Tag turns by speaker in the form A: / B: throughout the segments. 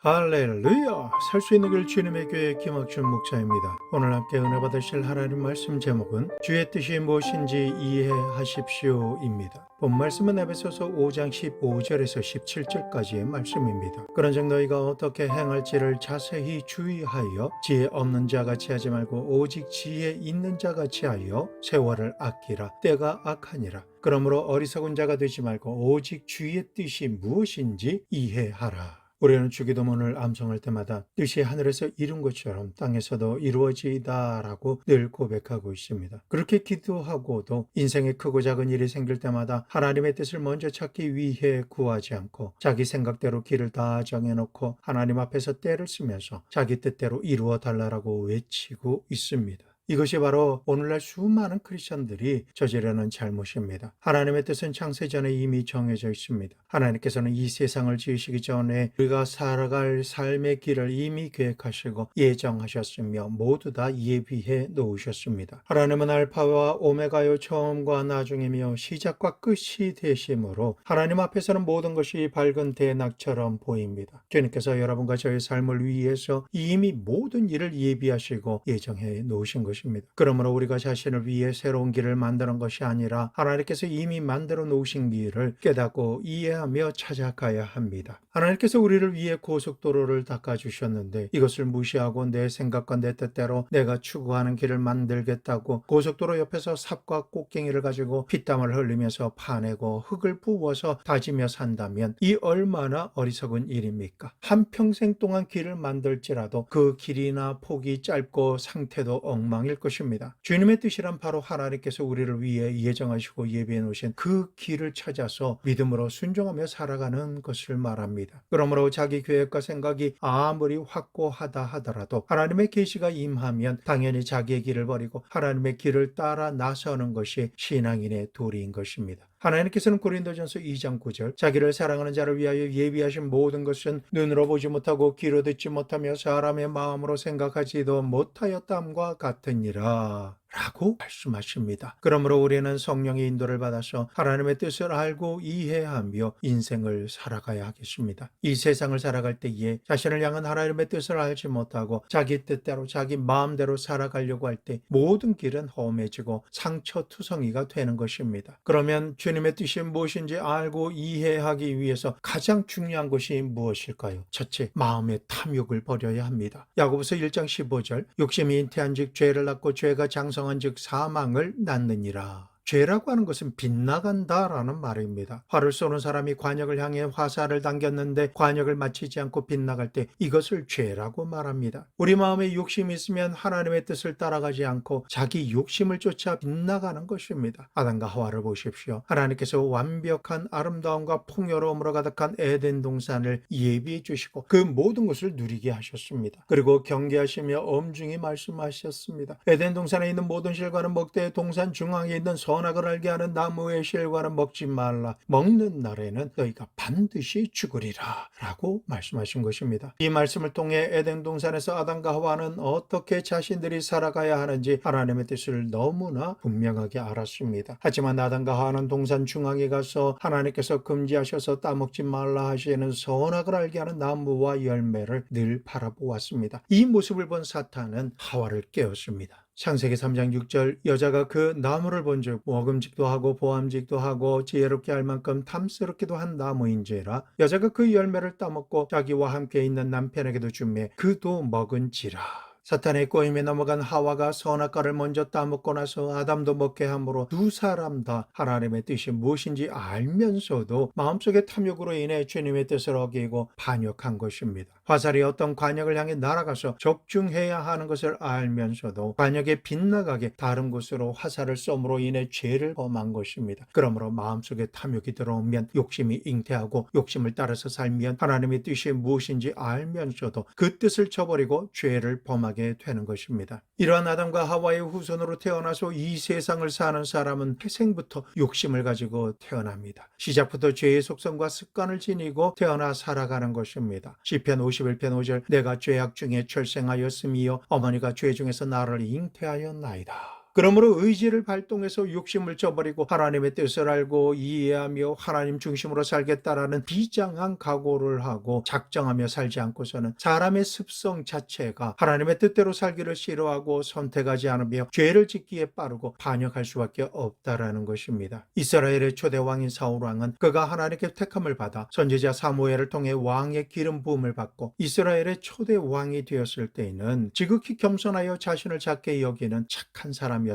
A: 할렐루야! 살 수 있는 길 주님의 교회 김학준 목사입니다. 오늘 함께 은혜 받으실 하나님 말씀 제목은 주의 뜻이 무엇인지 이해하십시오입니다. 본 말씀은 에베소서 5장 15절에서 17절까지의 말씀입니다. 그런즉 너희가 어떻게 행할지를 자세히 주의하여 지혜 없는 자같이 하지 말고 오직 지혜 있는 자같이 하여 세월을 아끼라. 때가 악하니라. 그러므로 어리석은 자가 되지 말고 오직 주의 뜻이 무엇인지 이해하라. 우리는 주기도문을 암송할 때마다 뜻이 하늘에서 이룬 것처럼 땅에서도 이루어지이다라고 늘 고백하고 있습니다. 그렇게 기도하고도 인생에 크고 작은 일이 생길 때마다 하나님의 뜻을 먼저 찾기 위해 구하지 않고 자기 생각대로 길을 다 정해놓고 하나님 앞에서 때를 쓰면서 자기 뜻대로 이루어 달라고 외치고 있습니다. 이것이 바로 오늘날 수많은 크리스천들이 저지르는 잘못입니다. 하나님의 뜻은 창세전에 이미 정해져 있습니다. 하나님께서는 이 세상을 지으시기 전에 우리가 살아갈 삶의 길을 이미 계획하시고 예정하셨으며 모두 다 예비해 놓으셨습니다. 하나님은 알파와 오메가요, 처음과 나중이며 시작과 끝이 되심으로 하나님 앞에서는 모든 것이 밝은 대낮처럼 보입니다. 주님께서 여러분과 저의 삶을 위해서 이미 모든 일을 예비하시고 예정해 놓으신 것입니다. 그러므로 우리가 자신을 위해 새로운 길을 만드는 것이 아니라 하나님께서 이미 만들어 놓으신 길을 깨닫고 이해하며 찾아가야 합니다. 하나님께서 우리를 위해 고속도로를 닦아주셨는데 이것을 무시하고 내 생각과 내 뜻대로 내가 추구하는 길을 만들겠다고 고속도로 옆에서 삽과 꽃갱이를 가지고 피땀을 흘리면서 파내고 흙을 부어서 다지며 산다면 이 얼마나 어리석은 일입니까? 한평생 동안 길을 만들지라도 그 길이나 폭이 짧고 상태도 엉망일 것입니다. 주님의 뜻이란 바로 하나님께서 우리를 위해 예정하시고 예비해 놓으신 그 길을 찾아서 믿음으로 순종하며 살아가는 것을 말합니다. 그러므로 자기 계획과 생각이 아무리 확고하다 하더라도 하나님의 계시가 임하면 당연히 자기의 길을 버리고 하나님의 길을 따라 나서는 것이 신앙인의 도리인 것입니다. 하나님께서는 고린도전서 2장 9절 자기를 사랑하는 자를 위하여 예비하신 모든 것은 눈으로 보지 못하고 귀로 듣지 못하며 사람의 마음으로 생각하지도 못하였담과 같으니라 라고 말씀하십니다. 그러므로 우리는 성령의 인도를 받아서 하나님의 뜻을 알고 이해하며 인생을 살아가야 하겠습니다. 이 세상을 살아갈 때에 자신을 향한 하나님의 뜻을 알지 못하고 자기 뜻대로 자기 마음대로 살아가려고 할 때 모든 길은 험해지고 상처투성이가 되는 것입니다. 그러면 주님의 뜻이 무엇인지 알고 이해하기 위해서 가장 중요한 것이 무엇일까요? 첫째, 마음의 탐욕을 버려야 합니다. 야고보서 1장 15절 욕심이 잉태한즉 죄를 낳고 죄가 장성한즉 사망을 낳느니라. 죄라고 하는 것은 빗나간다라는 말입니다. 활을 쏘는 사람이 관역을 향해 화살을 당겼는데 관역을 맞히지 않고 빗나갈 때 이것을 죄라고 말합니다. 우리 마음에 욕심이 있으면 하나님의 뜻을 따라가지 않고 자기 욕심을 쫓아 빗나가는 것입니다. 아담과 하와를 보십시오. 하나님께서 완벽한 아름다움과 풍요로움으로 가득한 에덴 동산을 예비해 주시고 그 모든 것을 누리게 하셨습니다. 그리고 경계하시며 엄중히 말씀하셨습니다. 에덴 동산에 있는 모든 실과는 먹되 동산 중앙에 있는 선악을 알게 하는 나무의 실과는 먹지 말라. 먹는 날에는 너희가 반드시 죽으리라 라고 말씀하신 것입니다. 이 말씀을 통해 에덴 동산에서 아담과 하와는 어떻게 자신들이 살아가야 하는지 하나님의 뜻을 너무나 분명하게 알았습니다. 하지만 아담과 하와는 동산 중앙에 가서 하나님께서 금지하셔서 따먹지 말라 하시는 선악을 알게 하는 나무와 열매를 늘 바라보았습니다. 이 모습을 본 사탄은 하와를 깨웠습니다. 창세기 3장 6절 여자가 그 나무를 본즉 먹음직도 하고 보암직도 하고 지혜롭게 할 만큼 탐스럽기도 한 나무인지라 여자가 그 열매를 따먹고 자기와 함께 있는 남편에게도 주매 그도 먹은지라. 사탄의 꼬임에 넘어간 하와가 선악과를 먼저 따먹고 나서 아담도 먹게 함으로 두 사람 다 하나님의 뜻이 무엇인지 알면서도 마음속의 탐욕으로 인해 주님의 뜻을 어기고 반역한 것입니다. 화살이 어떤 관역을 향해 날아가서 적중해야 하는 것을 알면서도 관역에 빗나가게 다른 곳으로 화살을 쏨으로 인해 죄를 범한 것입니다. 그러므로 마음속에 탐욕이 들어오면 욕심이 잉태하고 욕심을 따라서 살면 하나님의 뜻이 무엇인지 알면서도 그 뜻을 저버리고 죄를 범하게 되는 것입니다. 이러한 아담과 하와의 후손으로 태어나서 이 세상을 사는 사람은 태생부터 욕심을 가지고 태어납니다. 시작부터 죄의 속성과 습관을 지니고 태어나 살아가는 것입니다. 시편 51편 5절 내가 죄악 중에 출생하였으며 어머니가 죄 중에서 나를 잉태하였나이다. 그러므로 의지를 발동해서 욕심을 저버리고 하나님의 뜻을 알고 이해하며 하나님 중심으로 살겠다라는 비장한 각오를 하고 작정하며 살지 않고서는 사람의 습성 자체가 하나님의 뜻대로 살기를 싫어하고 선택하지 않으며 죄를 짓기에 빠르고 반역할 수밖에 없다라는 것입니다. 이스라엘의 초대 왕인 사울 왕은 그가 하나님께 택함을 받아 선지자 사무엘을 통해 왕의 기름 부음을 받고 이스라엘의 초대 왕이 되었을 때에는 지극히 겸손하여 자신을 작게 여기는 착한 사람이었습니다.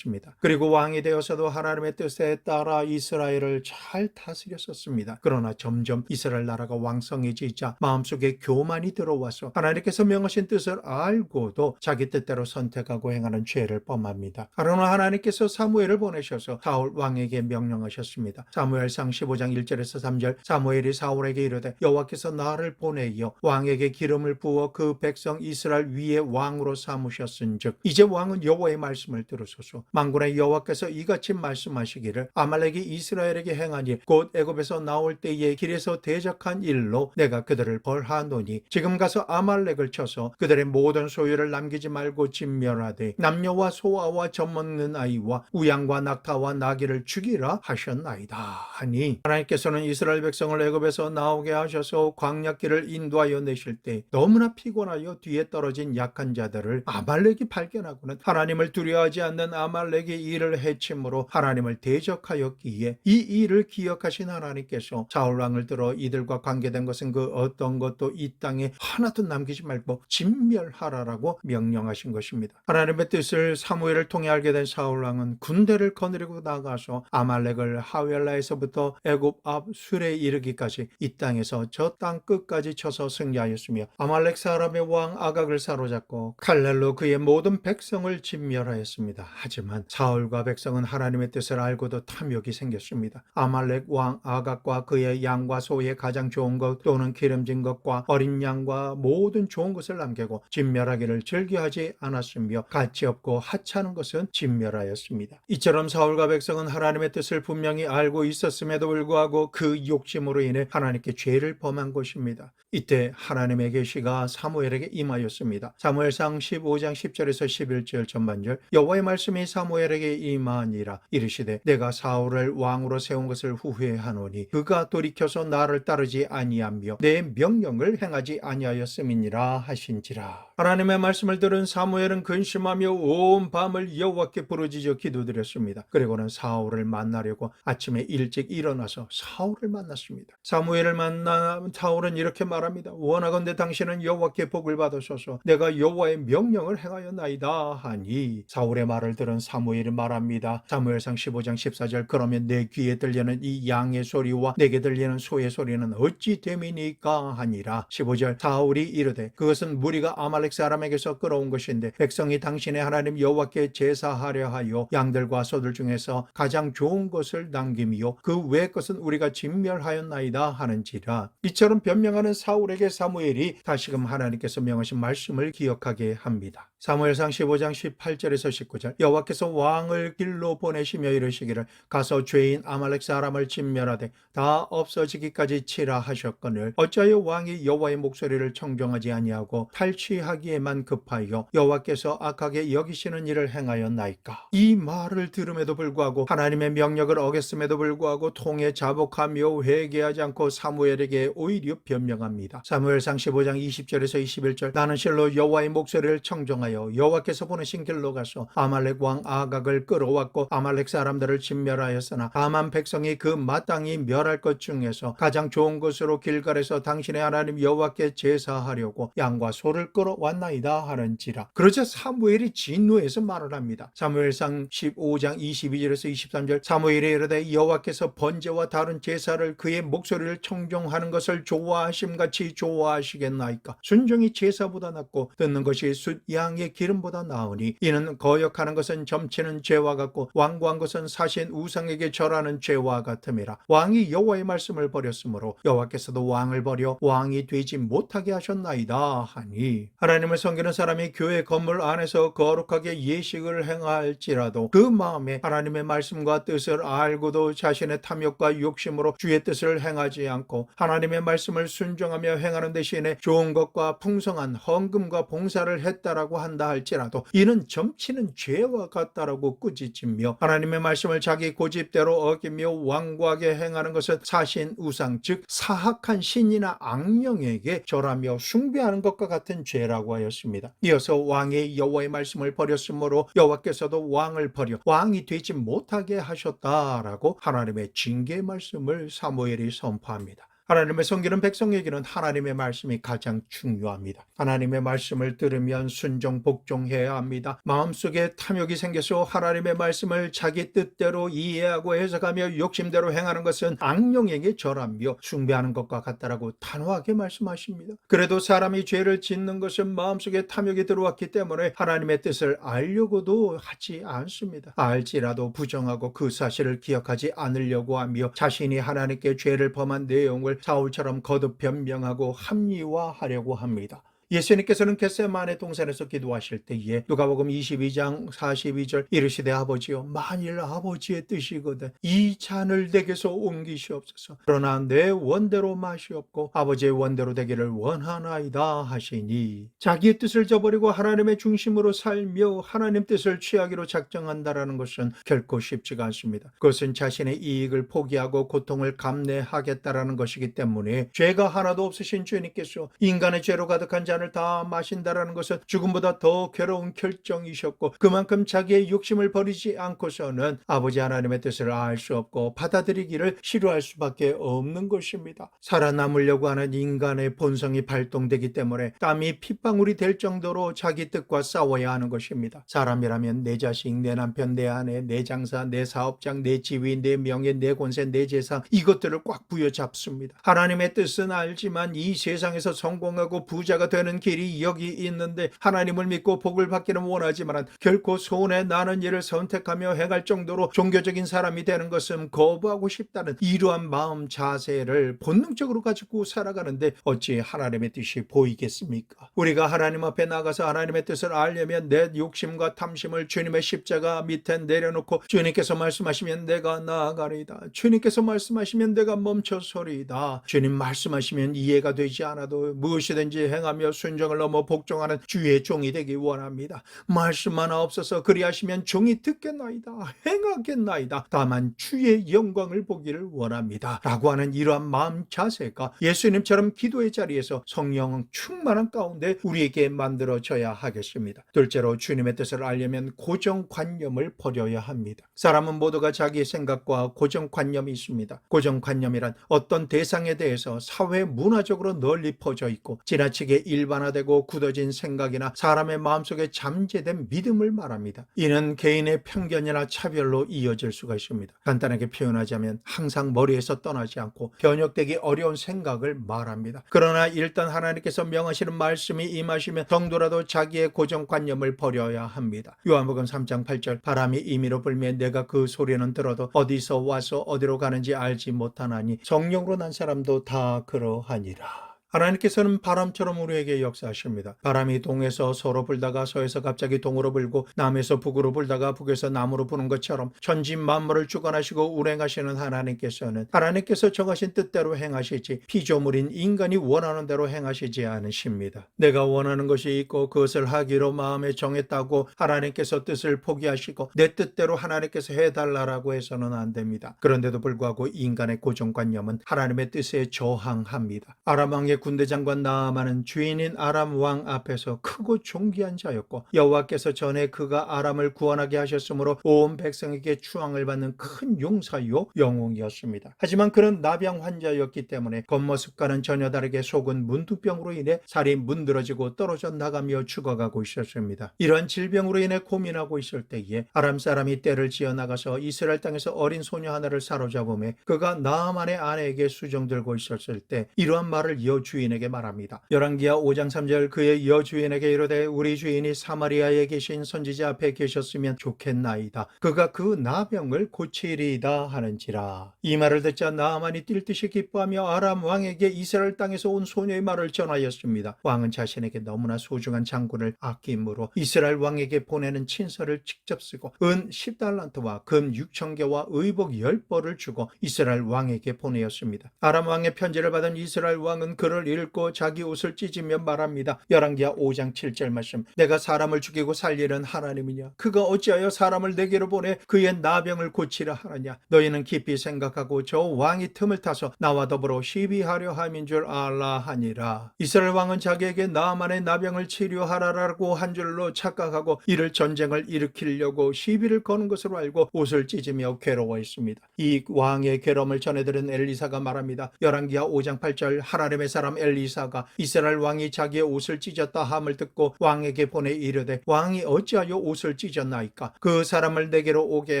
A: 그리고 왕이 되어서도 하나님의 뜻에 따라 이스라엘을 잘 다스렸었습니다. 그러나 점점 이스라엘 나라가 왕성해지자 마음속에 교만이 들어와서 하나님께서 명하신 뜻을 알고도 자기 뜻대로 선택하고 행하는 죄를 범합니다. 그러나 하나님께서 사무엘을 보내셔서 사울 왕에게 명령하셨습니다. 사무엘상 15장 1절에서 3절 사무엘이 사울에게 이르되 여호와께서 나를 보내어 왕에게 기름을 부어 그 백성 이스라엘 위에 왕으로 삼으셨은즉 이제 왕은 여호와의 말씀을 들으소서. 만군의 여호와께서 이같이 말씀하시기를 아말렉이 이스라엘에게 행한 일 곧 애굽에서 나올 때에 길에서 대적한 일로 내가 그들을 벌하노니 지금 가서 아말렉을 쳐서 그들의 모든 소유를 남기지 말고 진멸하되 남녀와 소아와 젖먹는 아이와 우양과 낙타와 나귀를 죽이라 하셨나이다 하니 하나님께서는 이스라엘 백성을 애굽에서 나오게 하셔서 광야길을 인도하여 내실 때 너무나 피곤하여 뒤에 떨어진 약한 자들을 아말렉이 발견하고는 하나님을 두려워하지 않는 아말렉이 이를 해침으로 하나님을 대적하였기에 이 일을 기억하신 하나님께서 사울 왕을 들어 이들과 관계된 것은 그 어떤 것도 이 땅에 하나도 남기지 말고 진멸하라라고 명령하신 것입니다. 하나님의 뜻을 사무엘을 통해 알게 된 사울 왕은 군대를 거느리고 나가서 아말렉을 하웰라에서부터 애굽 앞 술에 이르기까지 이 땅에서 저 땅 끝까지 쳐서 승리하였으며 아말렉 사람의 왕 아각을 사로잡고 칼날로 그의 모든 백성을 진멸하였습니다. 하지만 사울과 백성은 하나님의 뜻을 알고도 탐욕이 생겼습니다. 아말렉 왕 아각과 그의 양과 소의 가장 좋은 것 또는 기름진 것과 어린 양과 모든 좋은 것을 남기고 진멸하기를 즐겨하지 않았으며 가치 없고 하찮은 것은 진멸하였습니다. 이처럼 사울과 백성은 하나님의 뜻을 분명히 알고 있었음에도 불구하고 그 욕심으로 인해 하나님께 죄를 범한 것입니다. 이때 하나님의 계시가 사무엘에게 임하였습니다. 사무엘상 15장 10절에서 11절 전반절 여호와의 말씀이 사무엘에게 임하니라. 이르시되 내가 사울을 왕으로 세운 것을 후회하노니 그가 돌이켜서 나를 따르지 아니하며 내 명령을 행하지 아니하였음이니라 하신지라. 하나님의 말씀을 들은 사무엘은 근심하며 온 밤을 여호와께 부르짖어 기도드렸습니다. 그리고는 사울을 만나려고 아침에 일찍 일어나서 사울을 만났습니다. 사무엘을 만나 사울은 이렇게 말합니다. 원하건대 당신은 여호와께 복을 받으소서. 내가 여호와의 명령을 행하였나이다 하니 사울의 말을 들은 사무엘이 말합니다. 사무엘상 15장 14절 그러면 내 귀에 들리는 이 양의 소리와 내게 들리는 소의 소리는 어찌 됨이니까 하니라. 15절 사울이 이르되 그것은 무리가 아말렉 사람에게서 끌어온 것인데 백성이 당신의 하나님 여호와께 제사하려 하여 양들과 소들 중에서 가장 좋은 것을 남김이요 그 외의 것은 우리가 진멸하였나이다 하는지라. 이처럼 변명하는 사울에게 사무엘이 다시금 하나님께서 명하신 말씀을 기억하게 합니다. 사무엘상 15장 18절에서 19절 여호와께서 왕을 길로 보내시며 이르시기를 가서 죄인 아말렉 사람을 진멸하되 다 없어지기까지 치라 하셨거늘 어찌하여 왕이 여호와의 목소리를 청종하지 아니하고 탈취하기에만 급하여 여호와께서 악하게 여기시는 일을 행하였나이까. 이 말을 들음에도 불구하고 하나님의 명령을 어겼음에도 불구하고 통에 자복하며 회개하지 않고 사무엘에게 오히려 변명합니다. 사무엘상 15장 20절에서 21절 나는 실로 여호와의 목소리를 청종하여 여호와께서 보내신 길로 가서 아말렉 왕 아각을 끌어왔고 아말렉 사람들을 진멸하였으나 다만 백성이 그 마땅히 멸할 것 중에서 가장 좋은 것으로 길갈에서 당신의 하나님 여호와께 제사하려고 양과 소를 끌어왔나이다 하는지라. 그러자 사무엘이 진노해서 말을 합니다. 사무엘상 15장 22절에서 23절 사무엘이 이르되 여호와께서 번제와 다른 제사를 그의 목소리를 청종하는 것을 좋아하심같이 좋아하시겠나이까. 순종이 제사보다 낫고 듣는 것이 숫 양의 기름보다 나으니 이는 거역하는 것은 점치는 죄와 같고 완고한 것은 사신 우상에게 절하는 죄와 같음이라. 왕이 여호와의 말씀을 버렸으므로 여호와께서도 왕을 버려 왕이 되지 못하게 하셨나이다 하니 하나님을 섬기는 사람이 교회 건물 안에서 거룩하게 예식을 행할지라도 그 마음에 하나님의 말씀과 뜻을 알고도 자신의 탐욕과 욕심으로 주의 뜻을 행하지 않고 하나님의 말씀을 순종하며 행하는 대신에 좋은 것과 풍성한 헌금과 봉사를 했다라고 한다 한다 할지라도 이는 점치는 죄와 같다라고 꾸짖으며 하나님의 말씀을 자기 고집대로 어기며 완고하게 행하는 것은 사신 우상 즉 사악한 신이나 악령에게 절하며 숭배하는 것과 같은 죄라고 하였습니다. 이어서 왕의 여호와의 말씀을 버렸으므로 여호와께서도 왕을 버려 왕이 되지 못하게 하셨다라고 하나님의 징계의 말씀을 사무엘이 선포합니다. 하나님의 섬기는 백성에게는 하나님의 말씀이 가장 중요합니다. 하나님의 말씀을 들으면 순종 복종해야 합니다. 마음속에 탐욕이 생겨서 하나님의 말씀을 자기 뜻대로 이해하고 해석하며 욕심대로 행하는 것은 악령에게 절하며 숭배하는 것과 같다라고 단호하게 말씀하십니다. 그래도 사람이 죄를 짓는 것은 마음속에 탐욕이 들어왔기 때문에 하나님의 뜻을 알려고도 하지 않습니다. 알지라도 부정하고 그 사실을 기억하지 않으려고 하며 자신이 하나님께 죄를 범한 내용을 사울처럼 거듭 변명하고 합리화하려고 합니다. 예수님께서는 겟세마네 동산에서 기도하실 때에 누가복음 22장 42절 이르시되 아버지여 만일 아버지의 뜻이거든 이 잔을 내게서 옮기시옵소서. 그러나 내 원대로 마시옵고 아버지의 원대로 되기를 원하나이다 하시니 자기의 뜻을 저버리고 하나님의 중심으로 살며 하나님 뜻을 취하기로 작정한다라는 것은 결코 쉽지가 않습니다. 그것은 자신의 이익을 포기하고 고통을 감내하겠다라는 것이기 때문에 죄가 하나도 없으신 주님께서 인간의 죄로 가득한 잔을 다 마신다라는 것은 죽음보다 더 괴로운 결정이셨고 그만큼 자기의 욕심을 버리지 않고서는 아버지 하나님의 뜻을 알 수 없고 받아들이기를 싫어할 수밖에 없는 것입니다. 살아남으려고 하는 인간의 본성이 발동되기 때문에 땀이 핏방울이 될 정도로 자기 뜻과 싸워야 하는 것입니다. 사람이라면 내 자식, 내 남편, 내 아내, 내 장사, 내 사업장, 내 지위, 내 명예, 내 권세, 내 재산 이것들을 꽉 부여잡습니다. 하나님의 뜻은 알지만 이 세상에서 성공하고 부자가 되는 길이 여기 있는데 하나님을 믿고 복을 받기는 원하지만 결코 손해 나는 일을 선택하며 행할 정도로 종교적인 사람이 되는 것은 거부하고 싶다는 이러한 마음 자세를 본능적으로 가지고 살아가는데 어찌 하나님의 뜻이 보이겠습니까? 우리가 하나님 앞에 나가서 하나님의 뜻을 알려면 내 욕심과 탐심을 주님의 십자가 밑에 내려놓고 주님께서 말씀하시면 내가 나아가리이다. 주님께서 말씀하시면 내가 멈춰서리이다. 주님 말씀하시면 이해가 되지 않아도 무엇이든지 행하며 순종을 넘어 복종하는 주의 종이 되기 원합니다. 말씀 하나 없어서 그리하시면 종이 듣겠나이다. 행하겠나이다. 다만 주의 영광을 보기를 원합니다. 라고 하는 이러한 마음 자세가 예수님처럼 기도의 자리에서 성령 충만한 가운데 우리에게 만들어져야 하겠습니다. 둘째로 주님의 뜻을 알려면 고정관념을 버려야 합니다. 사람은 모두가 자기 생각과 고정관념이 있습니다. 고정관념이란 어떤 대상에 대해서 사회 문화적으로 널리 퍼져 있고 지나치게 일반화되고 굳어진 생각이나 사람의 마음속에 잠재된 믿음을 말합니다. 이는 개인의 편견이나 차별로 이어질 수가 있습니다. 간단하게 표현하자면 항상 머리에서 떠나지 않고 변혁되기 어려운 생각을 말합니다. 그러나 일단 하나님께서 명하시는 말씀이 임하시면 정도라도 자기의 고정관념을 버려야 합니다. 요한복음 3장 8절 바람이 임의로 불면 내가 그 소리는 들어도 어디서 와서 어디로 가는지 알지 못하나니 성령으로 난 사람도 다 그러하니라. 하나님께서는 바람처럼 우리에게 역사하십니다. 바람이 동에서 서로 불다가 서에서 갑자기 동으로 불고 남에서 북으로 불다가 북에서 남으로 부는 것처럼 천지 만물을 주관하시고 운행하시는 하나님께서는 하나님께서 정하신 뜻대로 행하시지 피조물인 인간이 원하는 대로 행하시지 않으십니다. 내가 원하는 것이 있고 그것을 하기로 마음에 정했다고 하나님께서 뜻을 포기하시고 내 뜻대로 하나님께서 해달라고 해서는 안 됩니다. 그런데도 불구하고 인간의 고정관념은 하나님의 뜻에 저항합니다. 아람 왕의 군대 장관 나아만은 주인인 아람 왕 앞에서 크고 존귀한 자였고 여호와께서 전에 그가 아람을 구원하게 하셨으므로 온 백성에게 추앙을 받는 큰 용사요 영웅이었습니다. 하지만 그는 나병 환자였기 때문에 겉모습과는 전혀 다르게 속은 문두병으로 인해 살이 문드러지고 떨어져 나가며 죽어가고 있었습니다. 이러한 질병으로 인해 고민하고 있을 때에 아람 사람이 떼를 지어 나가서 이스라엘 땅에서 어린 소녀 하나를 사로잡음에 그가 나아만의 아내에게 수종 들고 있었을 때 이러한 말을 여주인에게 말합니다. 열왕기하 5장 3절 그의 여주인에게 이르되 우리 주인이 사마리아에 계신 선지자 앞에 계셨으면 좋겠나이다. 그가 그 나병을 고치리이다 하는지라. 이 말을 듣자 나아만이 뛸 듯이 기뻐하며 아람 왕에게 이스라엘 땅에서 온 소녀의 말을 전하였습니다. 왕은 자신에게 너무나 소중한 장군을 아낌으로 이스라엘 왕에게 보내는 친서를 직접 쓰고 은 10달란트와 금 6,000개와 의복 10벌을 주고 이스라엘 왕에게 보내었습니다. 아람 왕의 편지를 받은 이스라엘 왕은 그를 5절을 읽고 자기 옷을 찢으며 말합니다. 열왕기하 5장 7절 말씀. 내가 사람을 죽이고 살리는 하나님이냐? 그가 어찌하여 사람을 내게로 보내 그의 나병을 고치려 하느냐? 너희는 깊이 생각하고 저 왕이 틈을 타서 나와 더불어 시비하려 함인 줄 알라 하니라. 이스라엘 왕은 자기에게 나아만의 나병을 치료하라라고 한 줄로 착각하고 이를 전쟁을 일으키려고 시비를 거는 것으로 알고 옷을 찢으며 괴로워했습니다. 이 왕의 괴로움을 전해들은 엘리사가 말합니다. 열왕기하 5장 8절. 하나님의 사람 엘리사가 이스라엘 왕이 자기의 옷을 찢었다 함을 듣고 왕에게 보내 이르되 왕이 어찌하여 옷을 찢었나이까? 그 사람을 내게로 오게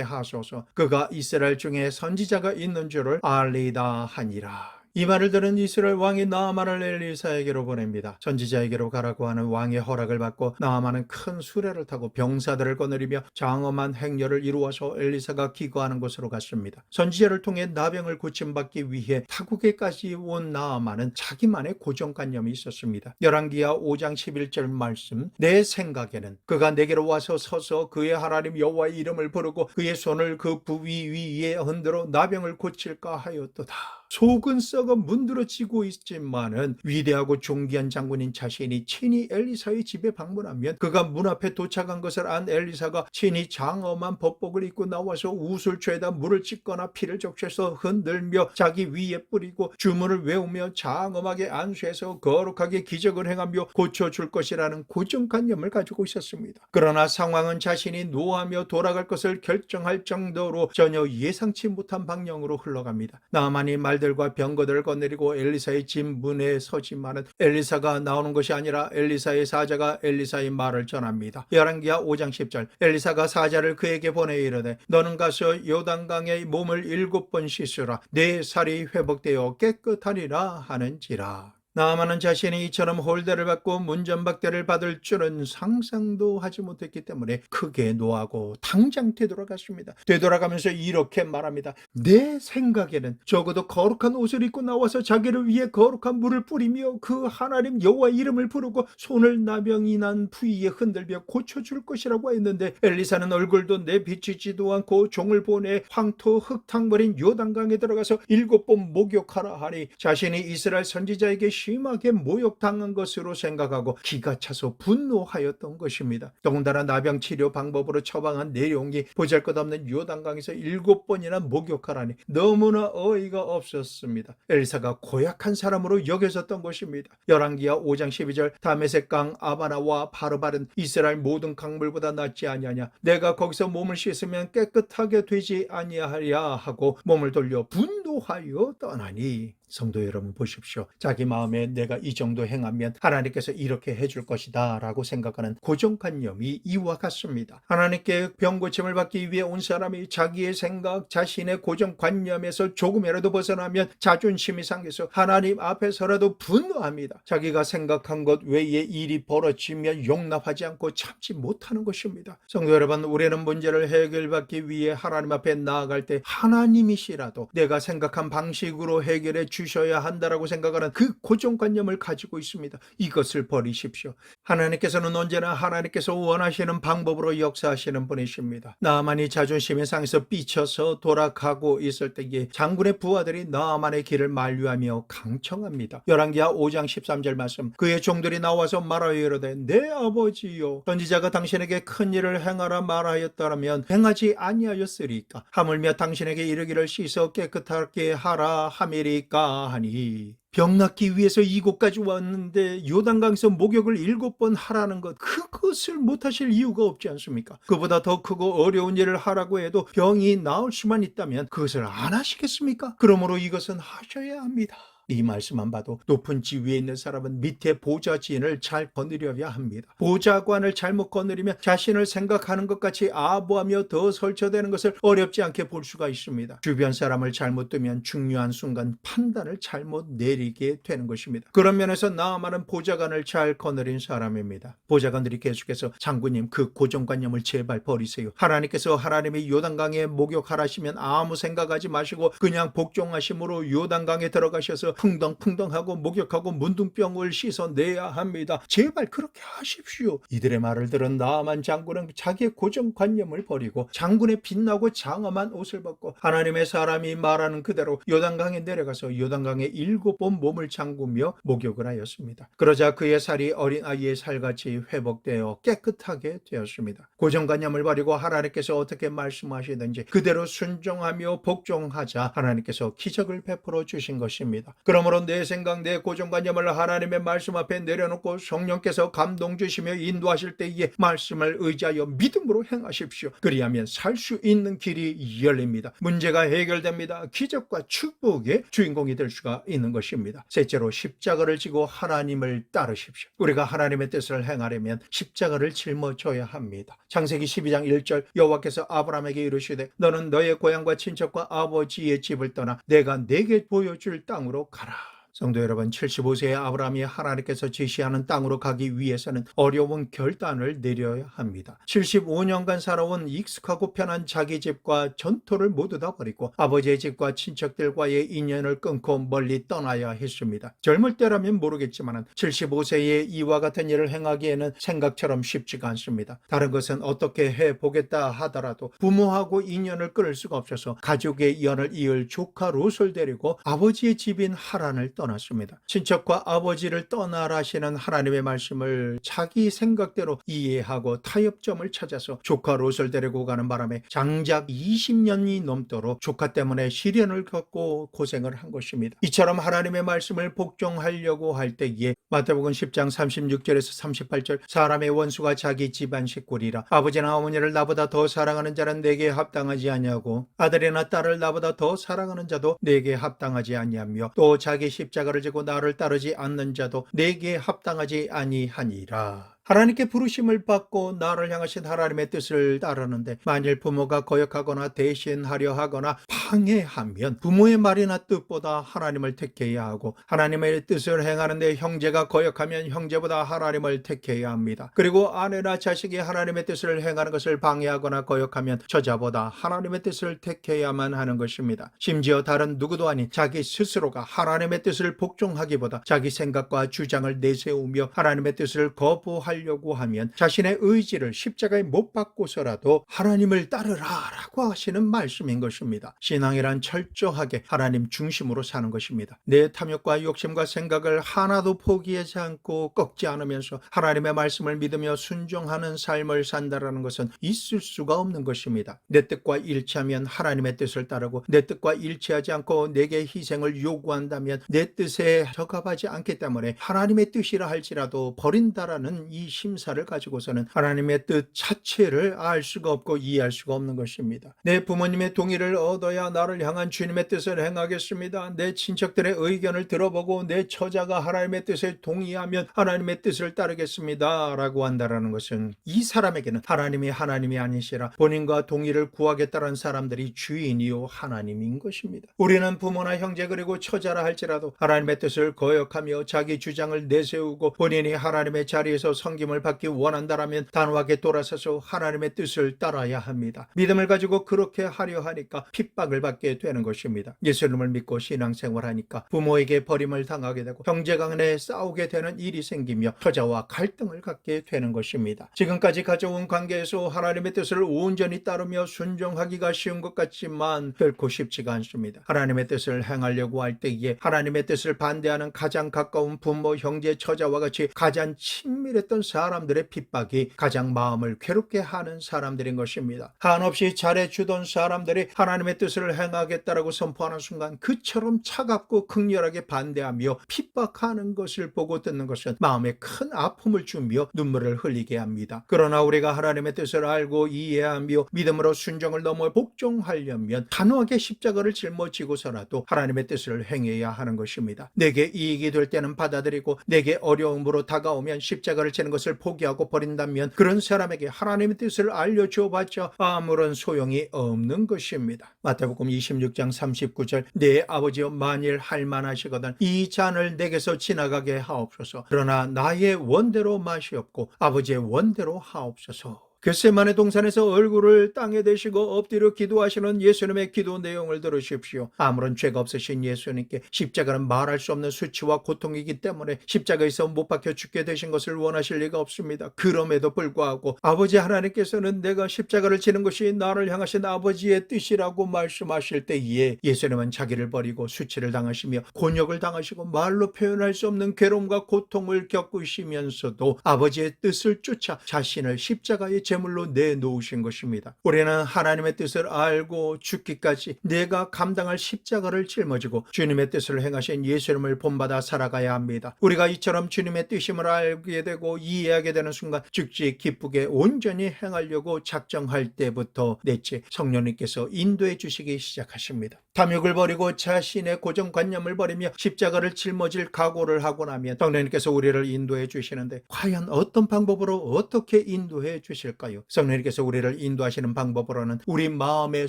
A: 하소서. 그가 이스라엘 중에 선지자가 있는 줄을 알리다 하니라. 이 말을 들은 이스라엘 왕이 나아만을 엘리사에게로 보냅니다. 선지자에게로 가라고 하는 왕의 허락을 받고 나아만은 큰 수레를 타고 병사들을 거느리며 장엄한 행렬을 이루어서 엘리사가 기거하는 곳으로 갔습니다. 선지자를 통해 나병을 고침받기 위해 타국에까지 온 나아만은 자기만의 고정관념이 있었습니다. 열왕기하 5장 11절 말씀. 내 생각에는 그가 내게로 와서 서서 그의 하나님 여호와의 이름을 부르고 그의 손을 그 부위 위에 흔들어 나병을 고칠까 하였도다. 속은 썩어 문드러지고 있지만은 위대하고 존귀한 장군인 자신이 친히 엘리사의 집에 방문하면 그가 문 앞에 도착한 것을 안 엘리사가 친히 장엄한 법복을 입고 나와서 우슬초에다 물을 찢거나 피를 적셔서 흔들며 자기 위에 뿌리고 주문을 외우며 장엄하게 안수해서 거룩하게 기적을 행하며 고쳐줄 것이라는 고정관념을 가지고 있었습니다. 그러나 상황은 자신이 노하며 돌아갈 것을 결정할 정도로 전혀 예상치 못한 방향으로 흘러갑니다. 나아만이 말들과 병거들을 거느리고 엘리사의 집 문에 서지만은 엘리사가 나오는 것이 아니라 엘리사의 사자가 엘리사의 말을 전합니다. 열왕기하 5장 10절. 엘리사가 사자를 그에게 보내 이르되 너는 가서 요단강에 몸을 7번 씻으라. 내 살이 회복되어 깨끗하리라 하는지라. 나아만은 자신이 이처럼 홀대를 받고 문전박대를 받을 줄은 상상도 하지 못했기 때문에 크게 노하고 당장 되돌아갔습니다. 되돌아가면서 이렇게 말합니다. 내 생각에는 적어도 거룩한 옷을 입고 나와서 자기를 위해 거룩한 물을 뿌리며 그 하나님 여호와의 이름을 부르고 손을 나병이 난 부위에 흔들며 고쳐줄 것이라고 했는데 엘리사는 얼굴도 내비치지도 않고 종을 보내 황토 흙탕 버린 요단강에 들어가서 7번 목욕하라 하니 자신이 이스라엘 선지자에게 심하게 모욕당한 것으로 생각하고 기가 차서 분노하였던 것입니다. 더군다나 나병 치료 방법으로 처방한 내용이 보잘것없는 요단강에서 7번이나 목욕하라니 너무나 어이가 없었습니다. 엘리사가 고약한 사람으로 여겨졌던 것입니다. 열왕기하 5장 12절. 다메섹 강 아바나와 바르발은 이스라엘 모든 강물보다 낫지 아니하냐? 내가 거기서 몸을 씻으면 깨끗하게 되지 아니하랴 하고 몸을 돌려 분노하여 떠나니. 성도 여러분 보십시오. 자기 마음에 내가 이 정도 행하면 하나님께서 이렇게 해줄 것이다 라고 생각하는 고정관념이 이와 같습니다. 하나님께 병고침을 받기 위해 온 사람이 자기의 생각, 자신의 고정관념에서 조금이라도 벗어나면 자존심이 상해서 하나님 앞에서라도 분노합니다. 자기가 생각한 것 외에 일이 벌어지면 용납하지 않고 참지 못하는 것입니다. 성도 여러분, 우리는 문제를 해결받기 위해 하나님 앞에 나아갈 때 하나님이시라도 내가 생각한 방식으로 해결해 주셔야 한다라고 생각하는 그 고정관념을 가지고 있습니다. 이것을 버리십시오. 하나님께서는 언제나 하나님께서 원하시는 방법으로 역사하시는 분이십니다. 나아만이 자존심이 상해서 삐쳐서 돌아가고 있을 때에 장군의 부하들이 나아만의 길을 만류하며 강청합니다. 열왕기하 5장 13절 말씀. 그의 종들이 나와서 말하여 이르되 내 아버지요 선지자가 당신에게 큰 일을 행하라 말하였더라면 행하지 아니하였으리까? 하물며 당신에게 이르기를 씻어 깨끗하게 하라 함이리까 하니. 병 낫기 위해서 이곳까지 왔는데 요단강에서 목욕을 7번 하라는 것, 그것을 못하실 이유가 없지 않습니까? 그보다 더 크고 어려운 일을 하라고 해도 병이 나을 수만 있다면 그것을 안 하시겠습니까? 그러므로 이것은 하셔야 합니다. 이 말씀만 봐도 높은 지위에 있는 사람은 밑에 보좌진을 잘 거느려야 합니다. 보좌관을 잘못 거느리면 자신을 생각하는 것 같이 아부하며 더 설쳐되는 것을 어렵지 않게 볼 수가 있습니다. 주변 사람을 잘못 두면 중요한 순간 판단을 잘못 내리게 되는 것입니다. 그런 면에서 나아만은 보좌관을 잘 거느린 사람입니다. 보좌관들이 계속해서 장군님 그 고정관념을 제발 버리세요. 하나님께서 하나님이 요단강에 목욕하라시면 아무 생각하지 마시고 그냥 복종하심으로 요단강에 들어가셔서 앞에서 풍덩풍덩하고 목욕하고 문둥병을 씻어내야 합니다. 제발 그렇게 하십시오. 이들의 말을 들은 나아만 장군은 자기의 고정관념을 버리고 장군의 빛나고 장엄한 옷을 벗고 하나님의 사람이 말하는 그대로 요단강에 내려가서 요단강에 7번 몸을 잠그며 목욕을 하였습니다. 그러자 그의 살이 어린아이의 살같이 회복되어 깨끗하게 되었습니다. 고정관념을 버리고 하나님께서 어떻게 말씀하시든지 그대로 순종하며 복종하자 하나님께서 기적을 베풀어 주신 것입니다. 그러므로 내 생각, 내 고정관념을 하나님의 말씀 앞에 내려놓고 성령께서 감동 주시며 인도하실 때에 말씀을 의지하여 믿음으로 행하십시오. 그리하면 살 수 있는 길이 열립니다. 문제가 해결됩니다. 기적과 축복의 주인공이 될 수가 있는 것입니다. 셋째로 십자가를 지고 하나님을 따르십시오. 우리가 하나님의 뜻을 행하려면 십자가를 짊어져야 합니다. 창세기 12장 1절 여호와께서 아브라함에게 이르시되 너는 너의 고향과 친척과 아버지의 집을 떠나 내가 내게 보여줄 땅으로 가라. 성도 여러분, 75세의 아브라함이 하나님께서 지시하는 땅으로 가기 위해서는 어려운 결단을 내려야 합니다. 75년간 살아온 익숙하고 편한 자기 집과 전토를 모두 다 버리고 아버지의 집과 친척들과의 인연을 끊고 멀리 떠나야 했습니다. 젊을 때라면 모르겠지만 75세에 이와 같은 일을 행하기에는 생각처럼 쉽지가 않습니다. 다른 것은 어떻게 해보겠다 하더라도 부모하고 인연을 끊을 수가 없어서 가족의 연을 이을 조카 롯을 데리고 아버지의 집인 하란을 떠났습니다. 친척과 아버지를 떠나라시는 하나님의 말씀을 자기 생각대로 이해하고 타협점을 찾아서 조카 롯을 데리고 가는 바람에 장작 20년이 넘도록 조카 때문에 시련을 겪고 고생을 한 것입니다. 이처럼 하나님의 말씀을 복종하려고 할 때에 마태복음 10장 36절에서 38절 사람의 원수가 자기 집안 식구리라. 아버지나 어머니를 나보다 더 사랑하는 자는 내게 합당하지 아니하고 아들이나 딸을 나보다 더 사랑하는 자도 내게 합당하지 아니하며 또 자기 십자가를 지고 나를 따르지 않는 자도 내게 합당하지 아니하니라. 하나님께 부르심을 받고 나를 향하신 하나님의 뜻을 따르는데 만일 부모가 거역하거나 대신하려 하거나 방해하면 부모의 말이나 뜻보다 하나님을 택해야 하고 하나님의 뜻을 행하는데 형제가 거역하면 형제보다 하나님을 택해야 합니다. 그리고 아내나 자식이 하나님의 뜻을 행하는 것을 방해하거나 거역하면 저자보다 하나님의 뜻을 택해야만 하는 것입니다. 심지어 다른 누구도 아닌 자기 스스로가 하나님의 뜻을 복종하기보다 자기 생각과 주장을 내세우며 하나님의 뜻을 거부하려고 하면 자신의 의지를 십자가에 못 박고서라도 하나님을 따르라라고 하시는 말씀인 것입니다. 신앙이란 철저하게 하나님 중심으로 사는 것입니다. 내 탐욕과 욕심과 생각을 하나도 포기하지 않고 꺾지 않으면서 하나님의 말씀을 믿으며 순종하는 삶을 산다라는 것은 있을 수가 없는 것입니다. 내 뜻과 일치하면 하나님의 뜻을 따르고 내 뜻과 일치하지 않고 내게 희생을 요구한다면 내 뜻에 적합하지 않기 때문에 하나님의 뜻이라 할지라도 버린다라는 이 심사를 가지고서는 하나님의 뜻 자체를 알 수가 없고 이해할 수가 없는 것입니다. 내 부모님의 동의를 얻어야 나를 향한 주님의 뜻을 행하겠습니다. 내 친척들의 의견을 들어보고 내 처자가 하나님의 뜻에 동의하면 하나님의 뜻을 따르겠습니다 라고 한다라는 것은 이 사람에게는 하나님이 아니시라 본인과 동의를 구하겠다는 사람들이 주인이요 하나님인 것입니다. 우리는 부모나 형제 그리고 처자라 할지라도 하나님의 뜻을 거역하며 자기 주장을 내세우고 본인이 하나님의 자리에서 섬김을 받기 원한다라면 단호하게 돌아서서 하나님의 뜻을 따라야 합니다. 믿음을 가지고 그렇게 하려 하니까 핍박을 받게 되는 것입니다. 예수님을 믿고 신앙생활하니까 부모에게 버림을 당하게 되고 형제간에 싸우게 되는 일이 생기며 처자와 갈등을 갖게 되는 것입니다. 지금까지 가져온 관계에서 하나님의 뜻을 온전히 따르며 순종하기가 쉬운 것 같지만 결코 쉽지가 않습니다. 하나님의 뜻을 행하려고 할 때에 하나님의 뜻을 반대하는 가장 가까운 부모, 형제, 처자와 같이 가장 친밀했던 사람들의 핍박이 가장 마음을 괴롭게 하는 사람들인 것입니다. 한없이 잘해주던 사람들이 하나님의 뜻을 행하겠다라고 선포하는 순간 그처럼 차갑고 극렬하게 반대하며 핍박하는 것을 보고 듣는 것은 마음에 큰 아픔을 주며 눈물을 흘리게 합니다. 그러나 우리가 하나님의 뜻을 알고 이해하며 믿음으로 순종을 넘어 복종하려면 단호하게 십자가를 짊어지고서라도 하나님의 뜻을 행해야 하는 것입니다. 내게 이익이 될 때는 받아들이고 내게 어려움으로 다가오면 십자가를 지는 것을 포기하고 버린다면 그런 사람에게 하나님의 뜻을 알려줘봤자 아무런 소용이 없는 것입니다. 마태복음 26장 39절 내 아버지여 만일 할만하시거든 이 잔을 내게서 지나가게 하옵소서. 그러나 나의 원대로 마시옵고 아버지의 원대로 하옵소서. 겟세마네 동산에서 얼굴을 땅에 대시고 엎드려 기도하시는 예수님의 기도 내용을 들으십시오. 아무런 죄가 없으신 예수님께 십자가는 말할 수 없는 수치와 고통이기 때문에 십자가에서 못 박혀 죽게 되신 것을 원하실 리가 없습니다. 그럼에도 불구하고 아버지 하나님께서는 내가 십자가를 지는 것이 나를 향하신 아버지의 뜻이라고 말씀하실 때에 예수님은 자기를 버리고 수치를 당하시며 곤욕을 당하시고 말로 표현할 수 없는 괴로움과 고통을 겪으시면서도 아버지의 뜻을 쫓아 자신을 십자가의 제물로 내놓으신 것입니다. 우리는 하나님의 뜻을 알고 죽기까지 내가 감당할 십자가를 짊어지고 주님의 뜻을 행하신 예수님을 본받아 살아가야 합니다. 우리가 이처럼 주님의 뜻임을 알게 되고 이해하게 되는 순간 즉시 기쁘게 온전히 행하려고 작정할 때부터 넷째 성령님께서 인도해 주시기 시작하십니다. 탐욕을 버리고 자신의 고정관념을 버리며 십자가를 짊어질 각오를 하고 나면 성령님께서 우리를 인도해 주시는데 과연 어떤 방법으로 어떻게 인도해 주실까요? 성령님께서 우리를 인도하시는 방법으로는 우리 마음에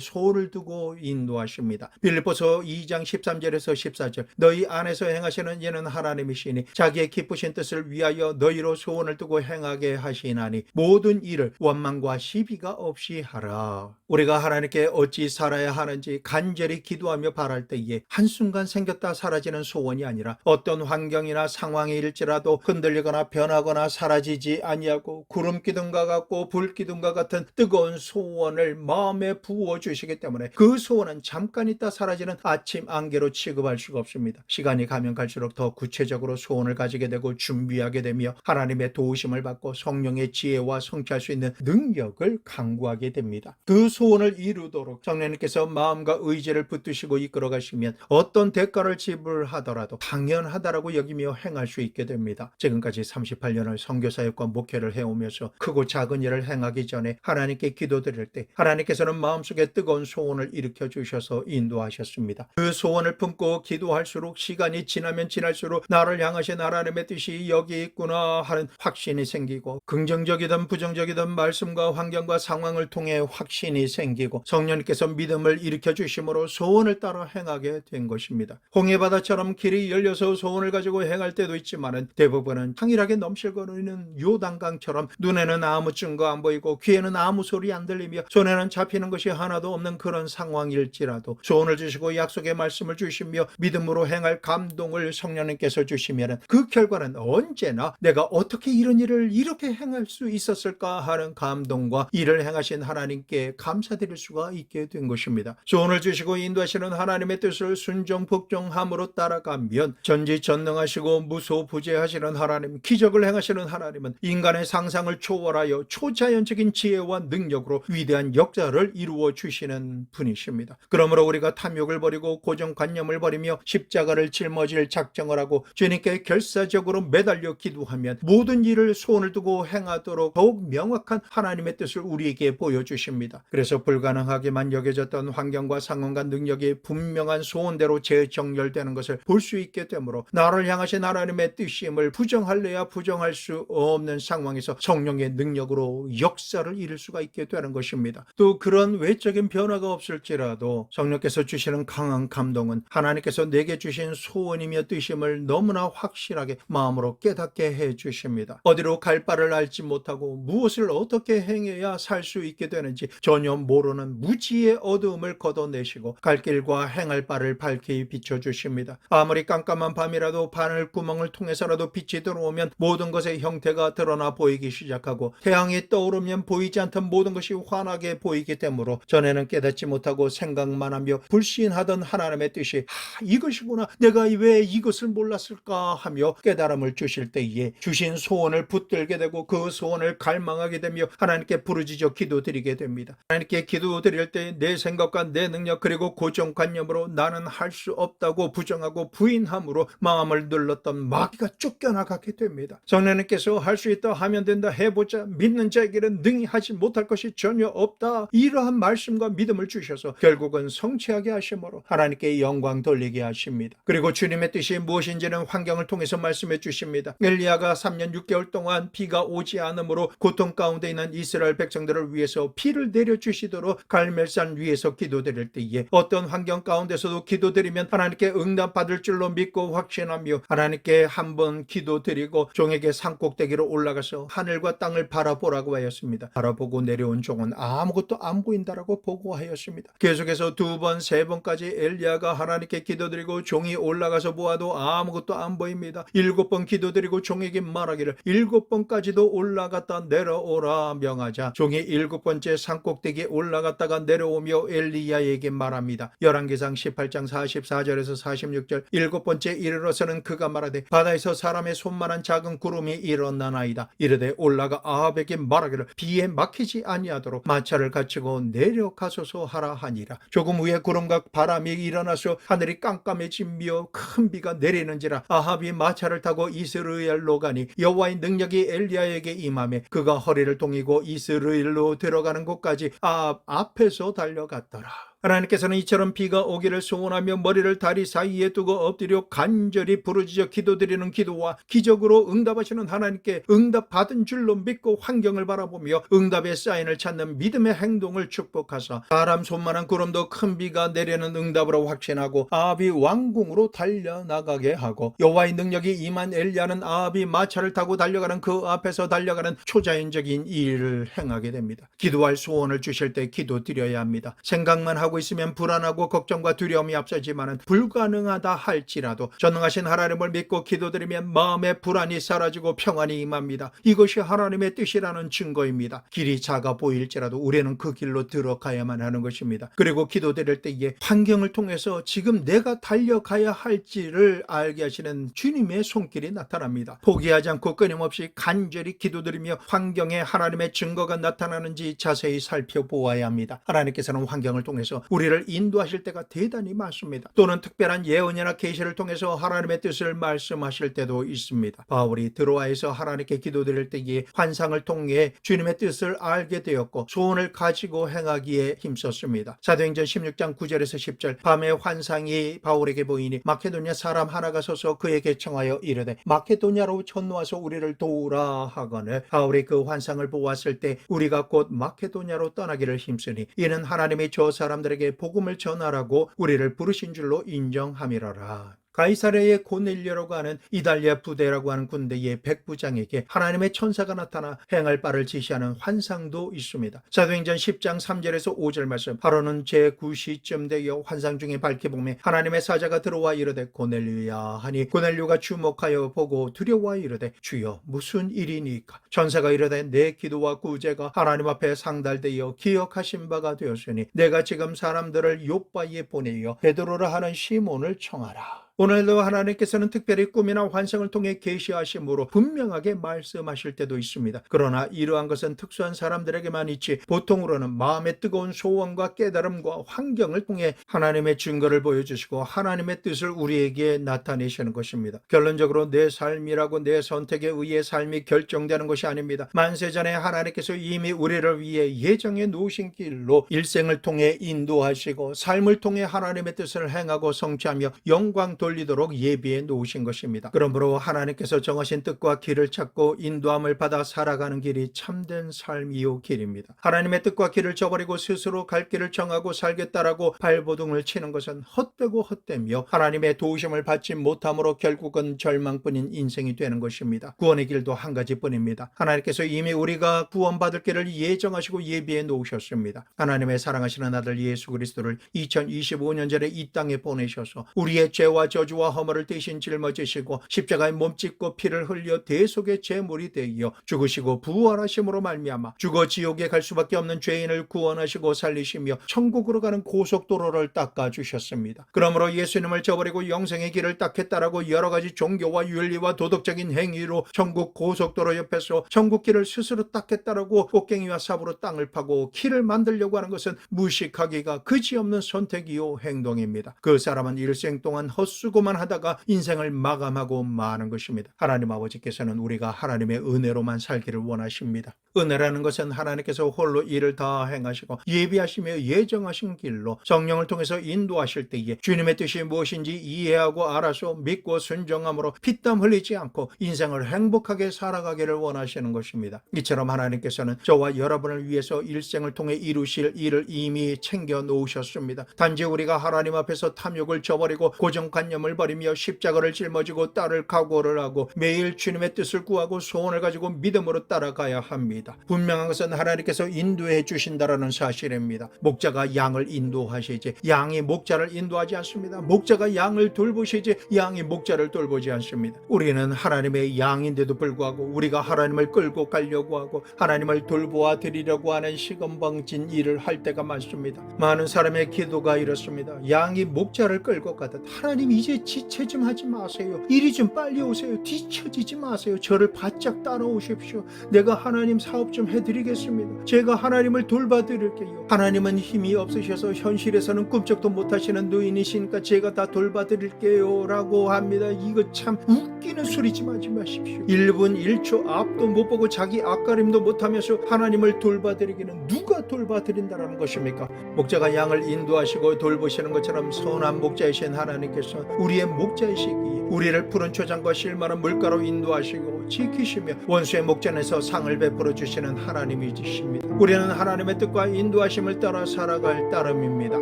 A: 소원을 두고 인도하십니다. 빌립보서 2장 13절에서 14절 너희 안에서 행하시는 이는 하나님이시니 자기의 기쁘신 뜻을 위하여 너희로 소원을 두고 행하게 하시나니 모든 일을 원망과 시비가 없이 하라. 우리가 하나님께 어찌 살아야 하는지 간절히 기도하며 바랄 때에 한순간 생겼다 사라지는 소원이 아니라 어떤 환경이나 상황일지라도 흔들리거나 변하거나 사라지지 아니하고 구름 기둥과 같고 불 기둥과 같은 뜨거운 소원을 마음에 부어주시기 때문에 그 소원은 잠깐 있다 사라지는 아침 안개로 취급할 수가 없습니다. 시간이 가면 갈수록 더 구체적으로 소원을 가지게 되고 준비하게 되며 하나님의 도우심을 받고 성령의 지혜와 성취할 수 있는 능력을 강구하게 됩니다. 그 소원을 이루도록 성령님께서 마음과 의지를 붙드시고 이끌어 가시면 어떤 대가를 지불하더라도 당연하다라고 여기며 행할 수 있게 됩니다. 지금까지 38년을 선교사역과 목회를 해오면서 크고 작은 일을 행하기 전에 하나님께 기도드릴 때 하나님께서는 마음속에 뜨거운 소원을 일으켜 주셔서 인도하셨습니다. 그 소원을 품고 기도할수록 시간이 지나면 지날수록 나를 향하신 하나님의 뜻이 여기 있구나 하는 확신이 생기고 긍정적이든 부정적이든 말씀과 환경과 상황을 통해 확신이 생기고 성령님께서 믿음을 일으켜 주심으로 소원을 따라 행하게 된 것입니다. 홍해바다처럼 길이 열려서 소원을 가지고 행할 때도 있지만 대부분은 항일하게 넘실거리는 요단강처럼 눈에는 아무 증거 안 보이고 귀에는 아무 소리 안 들리며 손에는 잡히는 것이 하나도 없는 그런 상황일지라도 소원을 주시고 약속의 말씀을 주시며 믿음으로 행할 감동을 성령님께서 주시면 그 결과는 언제나 내가 어떻게 이런 일을 이렇게 행할 수 있었을까 하는 감동과 일을 행하신 하나님께 감사드릴 수가 있게 된 것입니다. 소원을 주시고 인도하시는 하나님의 뜻을 순종 복종함으로 따라가면 전지전능하시고 무소부재하시는 하나님, 기적을 행하시는 하나님은 인간의 상상을 초월하여 초자연적인 지혜와 능력으로 위대한 역사를 이루어 주시는 분이십니다. 그러므로 우리가 탐욕을 버리고 고정관념을 버리며 십자가를 짊어질 작정을 하고 주님께 결사적으로 매달려 기도하면 모든 일을 소원을 두고 행하도록 더욱 명확한 하나님의 뜻을 우리에게 보여주십니다. 그래서 불가능하게만 여겨졌던 환경과 상황과 능력이 분명한 소원대로 재정렬되는 것을 볼 수 있게 되므로 나를 향하신 하나님의 뜻임을 부정할래야 부정할 수 없는 상황에서 성령의 능력으로 역사를 이룰 수가 있게 되는 것입니다. 또 그런 외적인 변화가 없을지라도 성령께서 주시는 강한 감동은 하나님께서 내게 주신 소원이며 뜻임을 너무나 확실하게 마음으로 깨닫게 해주십니다. 어디로 갈 바를 알지 못하고 무엇을 어떻게 행해야 살 수 있게 되는지 전혀 모르는 무지의 어두움을 걷어내시고 갈 길과 행할 바를 밝히 비춰주십니다. 아무리 깜깜한 밤이라도 바늘 구멍을 통해서라도 빛이 들어오면 모든 것의 형태가 드러나 보이기 시작하고 태양이 떠오르면 보이지 않던 모든 것이 환하게 보이게 되므로 전에는 깨닫지 못하고 생각만 하며 불신하던 하나님의 뜻이 이것이구나, 내가 왜 이것을 몰랐을까 하며 깨달음을 주실 때에 주신 소원을 붙들게 되고 그 소원을 갈망하게 되며 하나님께 부르짖어 기도드리게 됩니다. 하나님께 기도드릴 때 내 생각과 내 능력 그리고 고정관념으로 나는 할 수 없다고 부정하고 부인함으로 마음을 눌렀던 마귀가 쫓겨나가게 됩니다. 성령님께서 할 수 있다, 하면 된다, 해보자, 믿는 자에게는 능히 하지 못할 것이 전혀 없다, 이러한 말씀과 믿음을 주셔서 결국은 성취하게 하심으로 하나님께 영광 돌리게 하십니다. 그리고 주님의 뜻이 무엇인지는 환경을 통해서 말씀해 주십니다. 엘리야가 3년 6개월 동안 비가 오지 않으므로 고통 가운데 있는 이스라엘 백성들을 위해서 비를 내려주시도록 갈멜산 위에서 기도드릴 때에 어떤 환경 가운데서도 기도드리면 하나님께 응답받을 줄로 믿고 확신하며 하나님께 한번 기도드리고 종에게 산꼭대기로 올라가서 하늘과 땅을 바라보라고 하여 하였습니다. 바라보고 내려온 종은 아무것도 안 보인다라고 보고하였습니다. 계속해서 두 번, 세 번까지 엘리야가 하나님께 기도드리고 종이 올라가서 보아도 아무것도 안 보입니다. 7번 기도드리고 종에게 말하기를 7번까지도 올라갔다 내려오라 명하자 종이 7번째 산꼭대기에 올라갔다가 내려오며 엘리야에게 말합니다. 열왕기상 18장 44절에서 46절 7번째 이르러서는 그가 말하되 바다에서 사람의 손만한 작은 구름이 일어나나이다. 이르되 올라가 아합에게 말하기를 비에 막히지 아니하도록 마차를 갖추고 내려가소서 하라 하니라. 조금 후에 구름과 바람이 일어나서 하늘이 깜깜해지며 큰 비가 내리는지라. 아합이 마차를 타고 이스라엘로 가니 여호와의 능력이 엘리야에게 임하매 그가 허리를 동이고 이스라엘로 들어가는 곳까지 아합 앞에서 달려갔더라. 하나님께서는 이처럼 비가 오기를 소원하며 머리를 다리 사이에 두고 엎드려 간절히 부르짖어 기도드리는 기도와 기적으로 응답하시는 하나님께 응답받은 줄로 믿고 환경을 바라보며 응답의 사인을 찾는 믿음의 행동을 축복하사 사람 손만한 구름도 큰 비가 내리는 응답으로 확신하고 아합이 왕궁으로 달려나가게 하고 여호와의 능력이 임한 엘리야는 아합이 마차를 타고 달려가는 그 앞에서 달려가는 초자연적인 일을 행하게 됩니다. 기도할 소원을 주실 때 기도드려야 합니다. 생각만 하고 있으면 불안하고 걱정과 두려움이 앞서지만은 불가능하다 할지라도 전능하신 하나님을 믿고 기도드리면 마음의 불안이 사라지고 평안이 임합니다. 이것이 하나님의 뜻이라는 증거입니다. 길이 작아 보일지라도 우리는 그 길로 들어가야만 하는 것입니다. 그리고 기도드릴 때에 환경을 통해서 지금 내가 달려가야 할지를 알게 하시는 주님의 손길이 나타납니다. 포기하지 않고 끊임없이 간절히 기도드리며 환경에 하나님의 증거가 나타나는지 자세히 살펴보아야 합니다. 하나님께서는 환경을 통해서 우리를 인도하실 때가 대단히 많습니다. 또는 특별한 예언이나 계시를 통해서 하나님의 뜻을 말씀하실 때도 있습니다. 바울이 드로아에서 하나님께 기도드릴 때에 환상을 통해 주님의 뜻을 알게 되었고 소원을 가지고 행하기에 힘썼습니다. 사도행전 16장 9절에서 10절 밤에 환상이 바울에게 보이니 마케도냐 사람 하나가 서서 그에게 청하여 이르되 마케도냐로 건너와서 우리를 도우라 하거늘 바울이 그 환상을 보았을 때 우리가 곧 마케도냐로 떠나기를 힘쓰니 이는 하나님이 저 사람들에게 복음을 전하라고 우리를 부르신 줄로 인정함이라라. 가이사랴의 고넬료라고 하는 이달리아 부대라고 하는 군대의 백부장에게 하나님의 천사가 나타나 행할 바를 지시하는 환상도 있습니다. 사도행전 10장 3절에서 5절 말씀 바로는 제9시쯤 되어 환상 중에 밝히 보매 하나님의 사자가 들어와 이르되 고넬료야 하니 고넬료가 주목하여 보고 두려워 이르되 주여 무슨 일이니까. 천사가 이르되 내 기도와 구제가 하나님 앞에 상달되어 기억하신 바가 되었으니 내가 지금 사람들을 요바에 보내어 베드로라 하는 시몬을 청하라. 오늘도 하나님께서는 특별히 꿈이나 환상을 통해 계시하심으로 분명하게 말씀하실 때도 있습니다. 그러나 이러한 것은 특수한 사람들에게만 있지 보통으로는 마음의 뜨거운 소원과 깨달음과 환경을 통해 하나님의 증거를 보여주시고 하나님의 뜻을 우리에게 나타내시는 것입니다. 결론적으로 내 삶이라고 내 선택에 의해 삶이 결정되는 것이 아닙니다. 만세전에 하나님께서 이미 우리를 위해 예정해 놓으신 길로 일생을 통해 인도하시고 삶을 통해 하나님의 뜻을 행하고 성취하며 영광 돌리도록 예비해 놓으신 것입니다. 그러므로 하나님께서 정하신 뜻과 길을 찾고 인도함을 받아 살아가는 길이 참된 삶이요 길입니다. 하나님의 뜻과 길을 저버리고 스스로 갈 길을 정하고 살겠다라고 발버둥을 치는 것은 헛되고 헛되며 하나님의 도우심을 받지 못함으로 결국은 절망뿐인 인생이 되는 것입니다. 구원의 길도 한 가지뿐입니다. 하나님께서 이미 우리가 구원받을 길을 예정하시고 예비해 놓으셨습니다. 하나님의 사랑하시는 아들 예수 그리스도를 2025년 전에 이 땅에 보내셔서 우리의 죄와 저주와 허물을 대신 짊어지시고 십자가에 몸짓고 피를 흘려 대속의 제물이 되어 죽으시고 부활하심으로 말미암아 죽어 지옥에 갈 수밖에 없는 죄인을 구원하시고 살리시며 천국으로 가는 고속도로를 닦아주셨습니다. 그러므로 예수님을 저버리고 영생의 길을 닦겠다라고 여러 가지 종교와 윤리와 도덕적인 행위로 천국 고속도로 옆에서 천국길을 스스로 닦겠다라고 꽃갱이와 삽으로 땅을 파고 길을 만들려고 하는 것은 무식하기가 그지없는 선택이요 행동입니다. 그 사람은 일생 동안 헛수고만 하다가 인생을 마감하고 마는 것입니다. 하나님 아버지께서는 우리가 하나님의 은혜로만 살기를 원하십니다. 은혜라는 것은 하나님께서 홀로 일을 다 행하시고 예비하시며 예정하신 길로 성령을 통해서 인도하실 때에 주님의 뜻이 무엇인지 이해하고 알아서 믿고 순종함으로 피땀 흘리지 않고 인생을 행복하게 살아가기를 원하시는 것입니다. 이처럼 하나님께서는 저와 여러분을 위해서 일생을 통해 이루실 일을 이미 챙겨 놓으셨습니다. 단지 우리가 하나님 앞에서 탐욕을 저버리고 고정관념을 버리며 십자가를 짊어지고 따를 각오를 하고 매일 주님의 뜻을 구하고 소원을 가지고 믿음으로 따라가야 합니다. 것입니다. 분명한 것은 하나님께서 인도해 주신다라는 사실입니다. 목자가 양을 인도하시지 양이 목자를 인도하지 않습니다. 목자가 양을 돌보시지 양이 목자를 돌보지 않습니다. 우리는 하나님의 양인데도 불구하고 우리가 하나님을 끌고 가려고 하고 하나님을 돌보아 드리려고 하는 시건방진 일을 할 때가 많습니다. 많은 사람의 기도가 이렇습니다. 양이 목자를 끌고 가듯 하나님 이제 지체 좀 하지 마세요. 이리 좀 빨리 오세요. 뒤처지지 마세요. 저를 바짝 따라오십시오. 내가 하나님 사업 좀 해드리겠습니다. 제가 하나님을 돌봐드릴게요. 하나님은 힘이 없으셔서 현실에서는 꿈쩍도 못하시는 노인이시니까 제가 다 돌봐드릴게요 라고 합니다. 이거 참 웃기는 소리 좀 하지 마십시오. 1분 1초 앞도 못 보고 자기 앞가림도 못하면서 하나님을 돌봐드리기는 누가 돌봐드린다라는 것입니까? 목자가 양을 인도하시고 돌보시는 것처럼 선한 목자이신 하나님께서 우리의 목자이시기에 우리를 푸른 초장과 실만한 물가로 인도하시고 지키시며 원수의 목전에서 상을 베풀어 주시는 하나님이십니다. 우리는 하나님의 뜻과 인도하심을 따라 살아갈 따름입니다.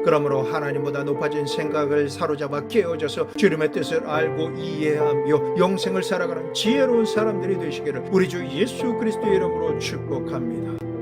A: 그러므로 하나님보다 높아진 생각을 사로잡아 깨어져서 주님의 뜻을 알고 이해하며 영생을 살아가는 지혜로운 사람들이 되시기를 우리 주 예수 그리스도의 이름으로 축복합니다.